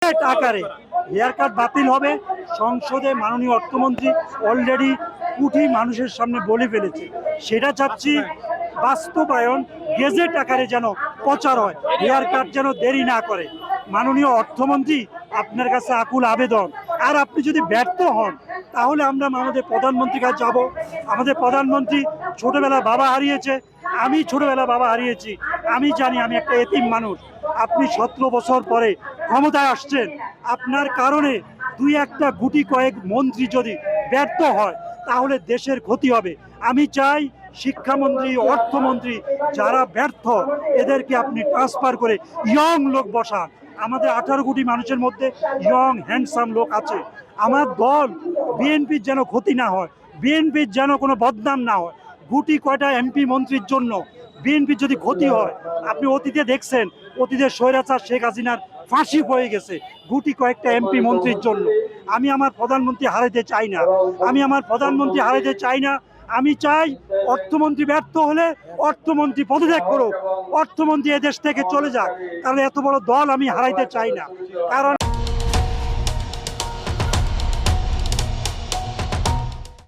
Gazette আকারে hair cut বাতিল হবে। সংসদে মাননীয় অর্থমন্ত্রী অলরেডি কুঠি মানুষের সামনে বলে ফেলেছে, সেটা চাচ্ছি বাস্তবায়ন গেজেট আকারে যেন প্রচার হয়, হেয়ার কাট যেন দেরি না করে। মাননীয় অর্থমন্ত্রী, আপনার কাছে আকুল আবেদন। আর আপনি যদি ব্যর্থ হন তাহলে আমরা আমাদের প্রধানমন্ত্রীর কাছে যাব। আমাদের প্রধানমন্ত্রী ছোটবেলা বাবা হারিয়েছে, আমি ছোটবেলা বাবা হারিয়েছি, আমি জানি আমি একটা এতিম মানুষ। আপনি 17 বছর পরে ক্ষমতায় আসছেন, আপনার কারণে দুই একটা গুটি কয়েক মন্ত্রী যদি ব্যর্থ হয় তাহলে দেশের ক্ষতি হবে। আমি চাই শিক্ষামন্ত্রী, অর্থমন্ত্রী যারা ব্যর্থ এদেরকে আপনি ট্রান্সফার করে ইয়ং লোক বসান। আমাদের 18 কোটি মানুষের মধ্যে ইয়ং হ্যান্ডসাম লোক আছে। আমার দল বিএনপির যেন ক্ষতি না হয়, বিএনপির যেন কোনো বদনাম না হয়। গুটি কয়টা এমপি মন্ত্রীর জন্য বিএনপির যদি ক্ষতি হয়, আপনি অতীতে দেখছেন, অতীতে স্বৈরাচার শেখ হাসিনার ফাঁসি হয়ে গেছে গুটি কয়েকটা এমপি মন্ত্রীর জন্য। আমি আমার প্রধানমন্ত্রী হারাইতে চাই না, আমি আমার প্রধানমন্ত্রী হারাইতে চাই না। আমি চাই অর্থমন্ত্রী ব্যর্থ হলে অর্থমন্ত্রী পদত্যাগ করুক, অর্থমন্ত্রী এদেশ থেকে চলে যাক, কারণ এত বড় দল আমি হারাইতে চাই না। কারণ